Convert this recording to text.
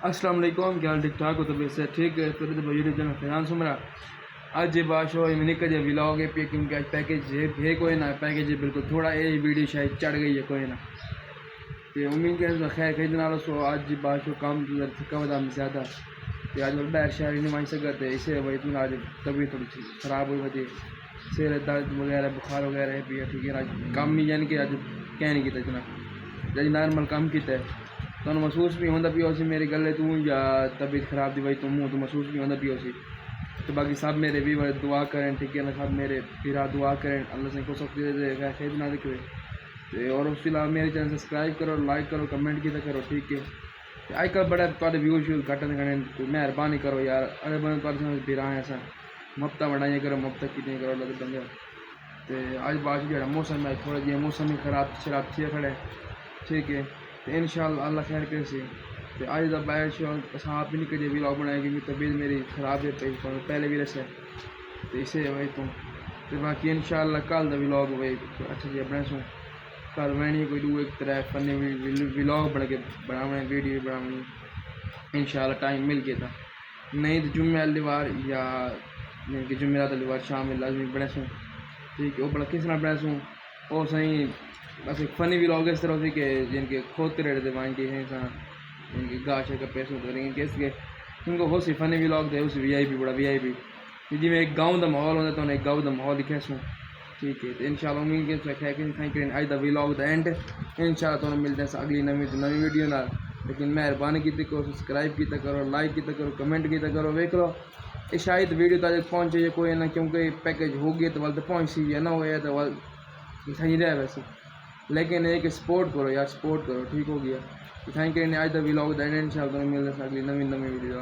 السلام علیکم، کیا حال؟ ٹھیک ٹھاک ہو؟ طبیعت سے ٹھیک ہے؟ تو یوٹیوب چینل فیضان سمرا اج یہ بات ہو میں نکل جائے ولاگ ہے پہ کیونکہ اج پیکج ہے کوئی نہ پیکج ہے بالکل تھوڑا یہ ویڈیو شاید چڑھ گئی ہے کوئی نہ تو امید کہ خیر خرید نال سو اج بات ہو کام تھکا ہوا زیادہ تو اج باہر شہر نہیں مان سکتا تو اسے وجہ سے آج طبیعت تھوڑی خراب ہوئی وجہ سر درد وغیرہ بخار وغیرہ ہے پیا ٹھیک ہے کام بھی یعنی کہ اج کہہ نہیں کیتا جناب جی نارمل کام کیتا ہے تو محسوس بھی ہوتا پیا اسی میرے گلے تو یا طبیعت خراب دی وجہ تو منہ تو محسوس بھی ہوتا پیا اسی تو باقی سب میرے بھی دعا کریں ٹھیک ہے نا سب میرے پیرا دعا کریں اللہ سے کو سب خیر نہ دکھے اور اس کے علاوہ میرے چینل سبسکرائب کرو لائک کرو کمنٹ کیا کرو ٹھیک ہے اج کل بڑا تھوڑے ویوز شیوز گھٹ کرنے مہربانی کرو یار اڑے بند پر پیرا ہیں ایسا مفتا بڑھائیں کرو مفتا کتنے کرو اللہ کے بندے تو اج بات جو موسم ہے تھوڑا جہا موسم ہی خراب شراب تھے کھڑے ٹھیک ہے تو انشاءاللہ اللہ خیر کرے سے تو اج کا باہر آپ بھی نہیں کریے ولاگ بنائے کیونکہ طبیعت میری خراب ہے پہلے بھی رسے تو اسے وجہ تو باقی انشاءاللہ کل کا ولاگ بھائی اچھا جی بنا سو کل بنانی کوئی دو ایک طرح فنی ولاگ بنا کے بناونے ویڈیو بناونی انشاءاللہ ٹائم مل گیا تھا نہیں تو جمعہ والی وار یا کہ جمعرات والی وار شام میں لازمی بنا سوں ٹھیک ہے وہ بڑا کس طرح بنا سوں وہ صحیح بس ایک فنی ولاگ اس طرح ہوتی کہ جن کے کھوتے رہتے وائن کے ہیں جن کے گاش کا پیسوں تو لیکن کس کے ان کو ہو سی فنی ولاگ دے اس وی آئی پی بڑا وی آئی پی جی میں ایک گاؤں کا ماحول ہوتا تو انہیں ایک گاؤں کا ماحول لکھے سوں ٹھیک ہے تو انشاءاللہ امید کہ تھینک یو اج دا ولاگ دا اینڈ انشاءاللہ تو ملتے ہیں اگلی نوی ویڈیو نال لیکن مہربانی کی کرو سبسکرائب کیا کرو لائک کیا کرو کمنٹ کیا کرو ویکھ لو یہ شاید ویڈیو تک پہنچے یا کوئی نہ کیونکہ پیکج ہو گیا تو پہنچ سی یا نہ ہوا تو صحیح رہا ویسے لیکن یہ کہ سپورٹ کرو یار سپورٹ کرو ٹھیک ہو گیا تھینک یو اج دا ولاگ دا اینڈ انشاءاللہ تو ملتے ہیں اگلی نوی ویڈیو